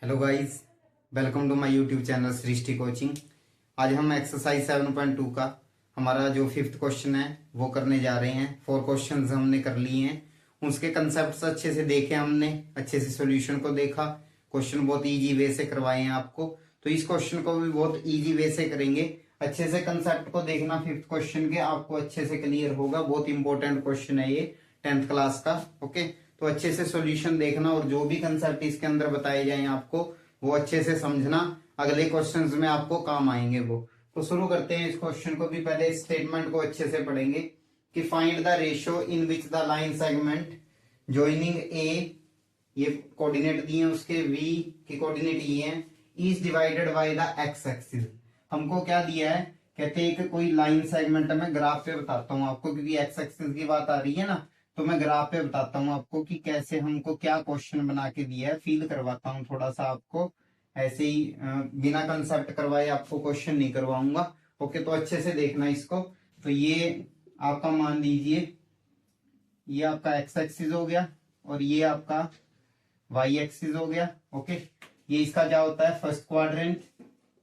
Hello guys, welcome to my YouTube channel Srishti coaching. आज हम exercise 7.2 का हमारा जो फिफ्थ क्वेश्चन है वो करने जा रहे हैं। 4 क्वेश्चंस हमने कर लिए हैं, उसके कंसेप्ट्स अच्छे से देखे, हमने अच्छे से सॉल्यूशन को देखा। क्वेश्चन बहुत इजी वे से करवाए हैं आपको, तो इस क्वेश्चन को भी बहुत इजी वे से करेंगे। अच्छे से कंसेप्ट को देखना, फिफ्थ क्वेश्चन के आपको अच्छे से क्लियर होगा। बहुत इंपॉर्टेंट क्वेश्चन है ये 10th क्लास का। ओके, तो अच्छे से सॉल्यूशन देखना और जो भी कंसेप्ट इसके अंदर बताए जाएं आपको वो अच्छे से समझना, अगले क्वेश्चंस में आपको काम आएंगे वो। तो शुरू करते हैं इस क्वेश्चन को भी। पहले स्टेटमेंट को अच्छे से पढ़ेंगे कि find the ratio in which the line segment joining A, ये कोऑर्डिनेट दिए हैं उसके, वी के कोऑर्डिनेट ये हैं, is divided by the x axis. हमको क्या दिया है, कहते हैं कि कोई लाइन सेगमेंट मैं ग्राफ पे बताता हूँ आपको, क्योंकि एक्स एक्सिस की बात आ रही है ना, तो मैं ग्राफ पे बताता हूँ आपको कि कैसे हमको क्या क्वेश्चन बना के दिया है। फील करवाता हूँ थोड़ा सा आपको, ऐसे ही बिना कंसेप्ट करवाए आपको क्वेश्चन नहीं करवाऊंगा। ओके, तो अच्छे से देखना इसको। तो ये आपका मान लीजिए, ये आपका एक्स एक्सिस हो गया और ये आपका वाई एक्सिस हो गया। ओके, ये इसका क्या होता है, फर्स्ट क्वाड्रेंट,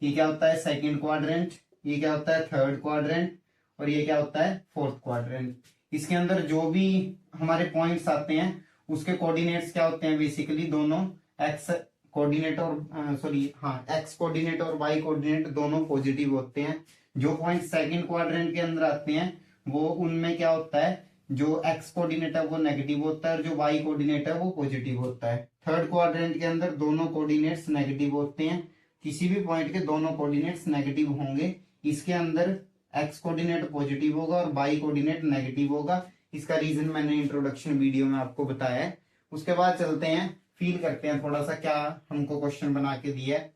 ये क्या होता है सेकंड क्वाड्रेंट, ये क्या होता है थर्ड क्वाड्रेंट, और ये क्या होता है फोर्थ क्वाड्रेंट। इसके अंदर जो भी हमारे पॉइंट्स आते हैं उसके कोऑर्डिनेट्स क्या होते हैं, बेसिकली दोनों एक्स कोऑर्डिनेट और एक्स कोऑर्डिनेट और वाई कोऑर्डिनेट दोनों पॉजिटिव होते हैं। जो पॉइंट सेकंड क्वाड्रेंट के अंदर आते हैं वो उनमें क्या होता है, जो एक्स कोऑर्डिनेट है वो नेगेटिव होता है और जो वाई कोऑर्डिनेट है वो पॉजिटिव होता है। थर्ड क्वाड्रेंट के अंदर दोनों कोऑर्डिनेट्स नेगेटिव होते हैं, किसी भी पॉइंट के दोनों कोऑर्डिनेट्स नेगेटिव होंगे। इसके अंदर एक्स कोऑर्डिनेट पॉजिटिव होगा और वाई कोऑर्डिनेट नेगेटिव होगा। इसका रीजन मैंने इंट्रोडक्शन वीडियो में आपको बताया है। उसके बाद चलते हैं, फील करते हैं थोड़ा सा क्या हमको क्वेश्चन बना के दिया है।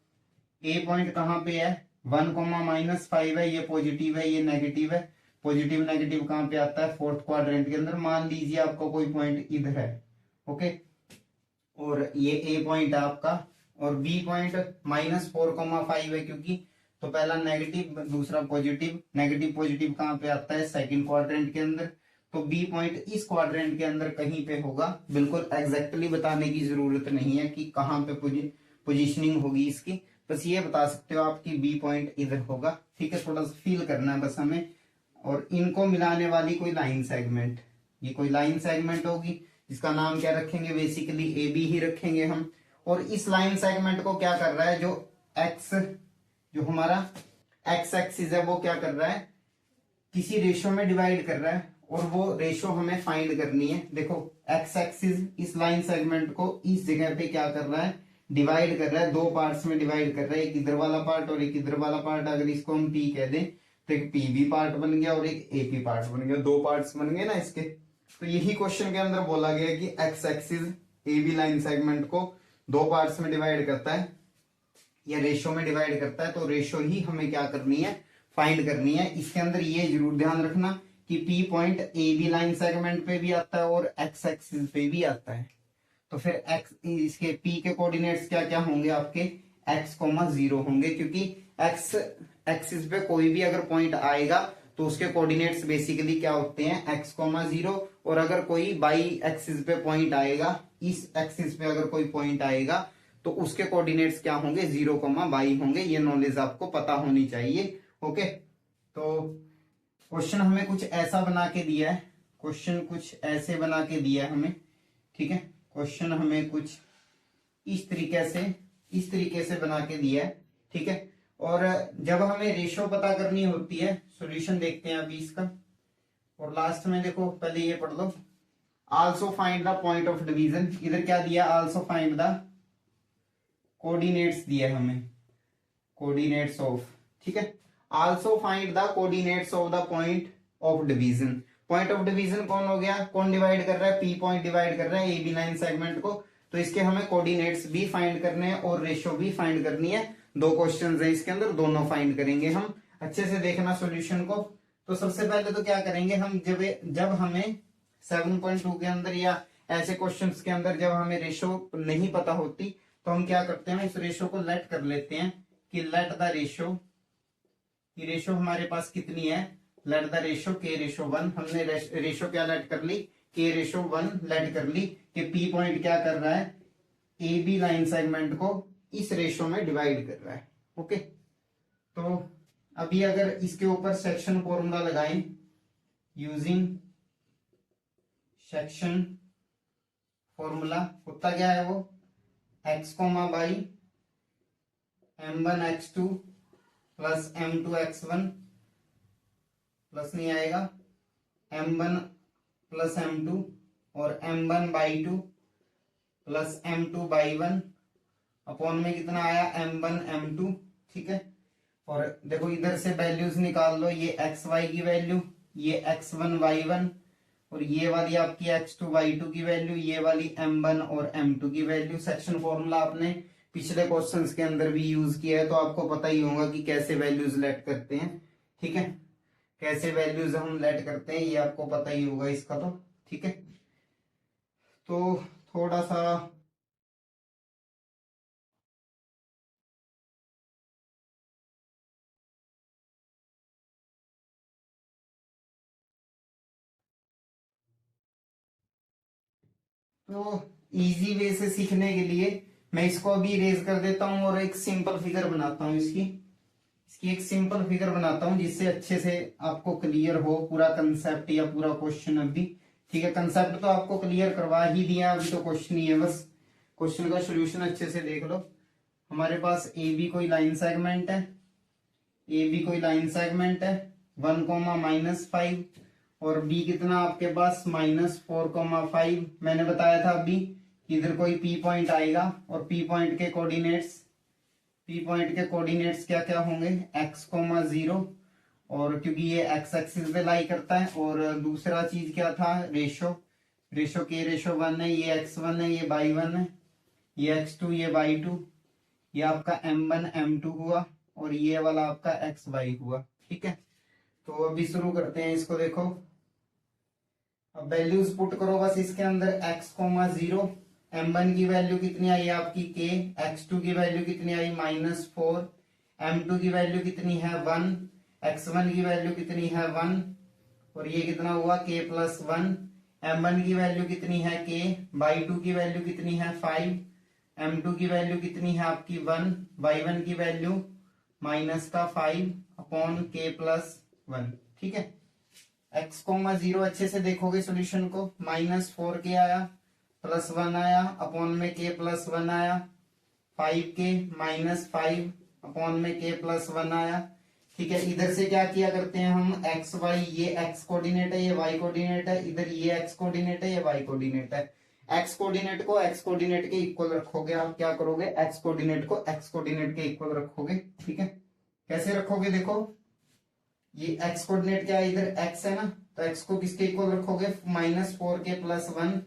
ए पॉइंट कहाँ पे है, 1,-5 है, ये पॉजिटिव है ये नेगेटिव है। पॉजिटिव नेगेटिव कहाँ पे आता है, फोर्थ क्वाड्रेंट के अंदर। मान लीजिए आपका कोई पॉइंट इधर है, ओके, और ये ए पॉइंट है आपका, और बी पॉइंट -4,5 है, क्योंकि तो पहला नेगेटिव दूसरा पॉजिटिव। नेगेटिव पॉजिटिव कहाँ पे आता है, सेकंड क्वाड्रेंट के अंदर। तो बी पॉइंट इस क्वाड्रेंट के अंदर कहीं पे होगा। बिल्कुल एग्जैक्टली बताने की जरूरत नहीं है कि कहाँ पे पोजीशनिंग होगी इसकी, बस ये बता सकते हो आप कि बी पॉइंट इधर होगा। ठीक है, थोड़ा सा फील करना है बस हमें। और इनको मिलाने वाली कोई लाइन सेगमेंट, ये कोई लाइन सेगमेंट होगी, इसका नाम क्या रखेंगे, बेसिकली ए बी ही रखेंगे हम। और इस लाइन सेगमेंट को क्या कर रहा है, जो एक्स, जो हमारा एक्स एक्सिस है वो क्या कर रहा है, किसी रेशो में डिवाइड कर रहा है, और वो रेशो हमें फाइंड करनी है। देखो एक्स एक्सिस इस लाइन सेगमेंट को इस जगह पे क्या कर रहा है, डिवाइड कर रहा है, दो पार्ट्स में डिवाइड कर रहा है, एक इधर वाला पार्ट और एक इधर वाला पार्ट। अगर इसको हम पी कह दें तो एक पी बी पार्ट बन गया और एक ए पी पार्ट बन गया, दो पार्ट्स बन गए ना इसके। तो यही क्वेश्चन के अंदर बोला गया कि X axis A B line segment को दो पार्ट्स में डिवाइड करता है या रेशो में डिवाइड करता है। तो रेशो ही हमें क्या करनी है, फाइंड करनी है। इसके अंदर ये जरूर ध्यान रखना कि P point A B line segment पे भी आता है और एक्स एक्सिस पे भी आता है। तो फिर एक्स, इसके पी के कोऑर्डिनेट्स क्या क्या होंगे आपके, x,0 होंगे, क्योंकि एक्स एक्सिस पे कोई भी अगर पॉइंट आएगा तो उसके कोऑर्डिनेट्स बेसिकली क्या होते हैं, x,0। और अगर कोई बाई एक्सिस पे पॉइंट आएगा, इस एक्सिस पे अगर कोई पॉइंट आएगा तो उसके कोऑर्डिनेट्स क्या होंगे, 0,y होंगे। ये नॉलेज आपको पता होनी चाहिए। ओके, तो क्वेश्चन हमें कुछ ऐसा बना के दिया है, क्वेश्चन कुछ ऐसे बना के दिया है हमें। ठीक है, क्वेश्चन हमें कुछ इस तरीके से बना के दिया है। ठीक है, और जब हमें रेशो पता करनी होती है, सॉल्यूशन देखते हैं अभी इसका। और लास्ट में देखो, पहले ये पढ़ लो, also find the point of division. इधर क्या दिया, आल्सो फाइंड द कोऑर्डिनेट्स दिया हमें, कोऑर्डिनेट्स ऑफ। ठीक है, also find the coordinates of the point of division. Point of division कौन हो गया, कौन डिवाइड कर रहा है, पी पॉइंट डिवाइड कर रहा है ए बी लाइन सेगमेंट को। तो इसके हमें कोऑर्डिनेट्स भी फाइंड करने हैं और रेशो भी फाइंड करनी है। दो क्वेश्चंस है इसके अंदर, दोनों फाइंड करेंगे हम। अच्छे से देखना सॉल्यूशन को। तो सबसे पहले तो क्या करेंगे हम, जब हमें 7.2 के अंदर या ऐसे क्वेश्चंस के अंदर जब हमें रेशो नहीं पता होती तो हम क्या करते हैं, इस रेशो को लेट कर लेते हैं कि लेट द रेशो, ये रेशो हमारे पास कितनी है, लेट द रेशो k/1। हमने रेशो क्या लेट कर ली, k/1 लेट कर ली कि पी पॉइंट क्या कर रहा है, ए बी लाइन सेगमेंट को इस रेशो में डिवाइड कर रहा है। ओके, तो अभी अगर इसके ऊपर सेक्शन फॉर्मूला लगाएं, यूजिंग सेक्शन फॉर्मूला, होता क्या है वो, x comma by m1 x2 plus m2 x1 plus नहीं आएगा m1 प्लस m2 और m1 by 2 plus m2 by 1 upon में कितना आया m1 m2। ठीक है, और देखो इधर से वैल्यूज निकाल लो, ये एक्स वाई की वैल्यू, ये x1 y1 और ये वाली आपकी x2 y2 की वैल्यू, ये वाली m1 और m2 की वैल्यू। सेक्शन फॉर्मूला आपने पिछले क्वेश्चंस के अंदर भी यूज किया है, तो आपको पता ही होगा कि कैसे वैल्यूज लेट करते हैं। ठीक है, कैसे वैल्यूज हम लेट करते हैं ये आपको पता ही होगा इसका तो। ठीक है, तो थोड़ा सा तो इजी वे से सीखने के लिए मैं इसको अभी इरेज कर देता हूं और एक सिंपल फिगर बनाता हूं, इसकी एक सिंपल फिगर बनाता हूं जिससे अच्छे से आपको क्लियर हो पूरा कंसेप्ट या पूरा क्वेश्चन अभी। ठीक है, कंसेप्ट तो आपको क्लियर करवा ही दिया, अभी तो क्वेश्चन ही है, बस क्वेश्चन का सोल्यूशन अच्छे से देख लो। हमारे पास ए बी कोई लाइन सेगमेंट है, ए बी कोई लाइन सेगमेंट है 1, और बी कितना आपके पास -4, मैंने बताया था अभी इधर कोई पी पॉइंट आएगा और पी पॉइंट के कोऑर्डिनेट्स क्या क्या होंगे, x, 0, और क्योंकि ये एक्स एक्सिस पे लाई करता है। और दूसरा चीज क्या था, रेशो के रेशो 1 है, ये x1 है, ये y1 है, ये x2, ये y2, ये आपका m1 m2 हुआ और ये वाला आपका xy हुआ। ठीक है, तो अभी शुरू करते हैं इसको। देखो अब वैल्यूज पुट करो बस इसके अंदर, x, 0, m1 की वैल्यू कितनी आई आपकी k, x2 की वैल्यू कितनी आई -4, m2 की वैल्यू कितनी है 1, x1 की वैल्यू कितनी है 1 और ये कितना हुआ k+1, m1 की वैल्यू कितनी है k, y2 की वैल्यू कितनी है 5, m2 की वैल्यू कितनी है आपकी 1, y1 की वैल्यू -5 अपॉन k+1। ठीक है, x, 0 अच्छे से देखोगे सॉल्यूशन को, -4k आया, +1 आया, अपॉन में k+1 आया, 5k -5 अपॉन में k+1 आया। ठीक है, इधर से क्या किया करते हैं हम, एक्स वाई, ये x कोऑर्डिनेट है, ये y कोऑर्डिनेट है, इधर ये x कोऑर्डिनेट है, ये y कोऑर्डिनेट है। x कोऑर्डिनेट को x कोऑर्डिनेट के इक्वल रखोगे, आप क्या करोगे, x कोऑर्डिनेट को x कोऑर्डिनेट के इक्वल रखोगे। ठीक है, कैसे रखोगे, देखो ये x कोऑर्डिनेट क्या है, इधर x है ना, तो x को किसके इक्वल रखोगे, -4k+1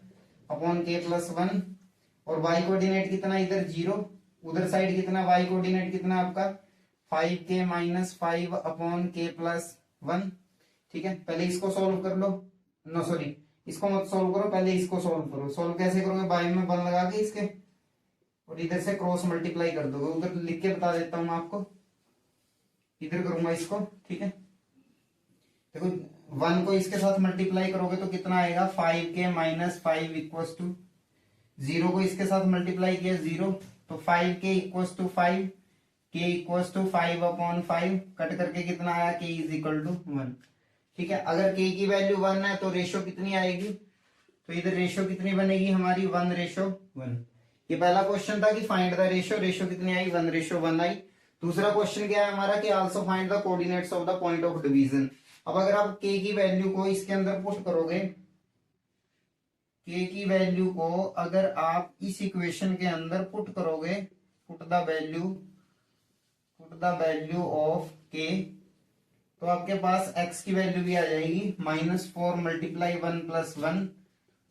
अपॉन k+1, और y कोऑर्डिनेट कितना इधर 0, उधर साइड कितना y कोऑर्डिनेट कितना आपका 5k -5 अपॉन k+1। ठीक है, पहले इसको सॉल्व कर लो, नो सॉरी इसको मत सॉल्व करो, पहले इसको सॉल्व करो। सॉल्व कैसे करोगे, बाई में 1 लगा के इसके और इधर से क्रॉस मल्टीप्लाई कर दोगे, उधर लिख के बता देता हूं आपको, इधर करूंगा इसको। ठीक है, देखो 1 को इसके साथ मल्टीप्लाई करोगे तो कितना आएगा, 5k -5 इक्वल्स टू 0 को इसके साथ मल्टीप्लाई किया 0, तो 5k equals to 5, k equals to 5 upon 5, cut करके कितना आया, k इज इक्वल टू 1। ठीक है, अगर k की वैल्यू 1 है तो रेशो कितनी आएगी, तो इधर रेशो कितनी बनेगी हमारी 1:1। ये पहला क्वेश्चन था कि फाइंड द रेशो कितनी आई, 1:1 आई। दूसरा क्वेश्चन क्या है हमारा कि also find the coordinates of the point of division. अब अगर आप k की वैल्यू को इसके अंदर पुट करोगे, k की वैल्यू को अगर आप इस इक्वेशन के अंदर पुट करोगे, put the value of k, तो आपके पास x की वैल्यू भी आ जाएगी, -4 मल्टीप्लाई 1 + 1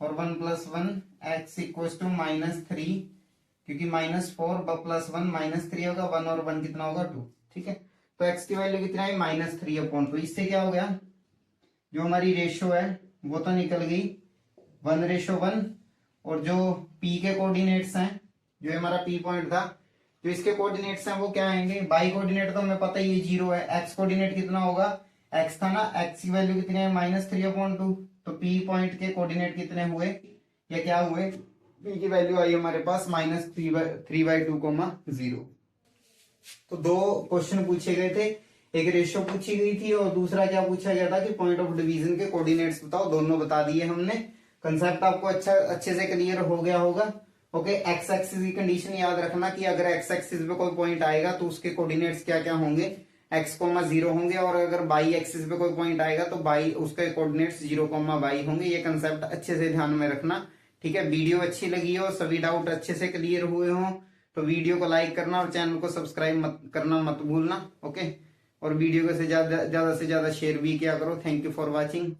और 1 + 1 x इक्वल्स टू -3, क्योंकि -4 + 1 -3 होगा, 1 और 1 कितना होगा 2। ठीक है, तो x की वैल्यू कितना है -3 अपॉन, तो इससे क्या हो गया, जो हमारी रेशो है वो तो निकल गई 1:1, और जो p के कोऑर्डिनेट्स हैं, जो हमारा p पॉइंट था, जो इसके कोऑर्डिनेट्स हैं वो क्या आएंगे, y कोऑर्डिनेट तो हमें पता ही है 0 है, x कोऑर्डिनेट कितना होगा, x था ना, x की वैल्यू कितनी है -3/2, तो p पॉइंट के कोऑर्डिनेट कितने हुए या क्या हुए p की वैल्यू आई हमारे पास -3/2, 0। तो 2 क्वेश्चन पूछे गए थे, एक रेशियो पूछी गई थी और दूसरा क्या पूछा गया था कि पॉइंट ऑफ डिवीजन के कोऑर्डिनेट्स बताओ। दोनों बता दिए हमने। कंसेप्ट आपको अच्छे से क्लियर हो गया होगा। ओके, एक्स एक्सिस की कंडीशन याद रखना कि अगर एक्स एक्सिस पे कोई पॉइंट आएगा तो उसके कोऑर्डिनेट्स क्या क्या होंगे, x,0 होंगे, और अगर बाई एक्सिस पे कोई पॉइंट आएगा तो बाई उसके कोऑर्डिनेट्स 0,y होंगे। ये कंसेप्ट अच्छे से ध्यान में रखना, ठीक है। वीडियो अच्छी लगी हो, सभी डाउट अच्छे से क्लियर हुए हो तो वीडियो को लाइक करना और चैनल को सब्सक्राइब करना मत भूलना। ओके, और वीडियो को ज्यादा से ज्यादा शेयर भी किया करो। Thank you for watching.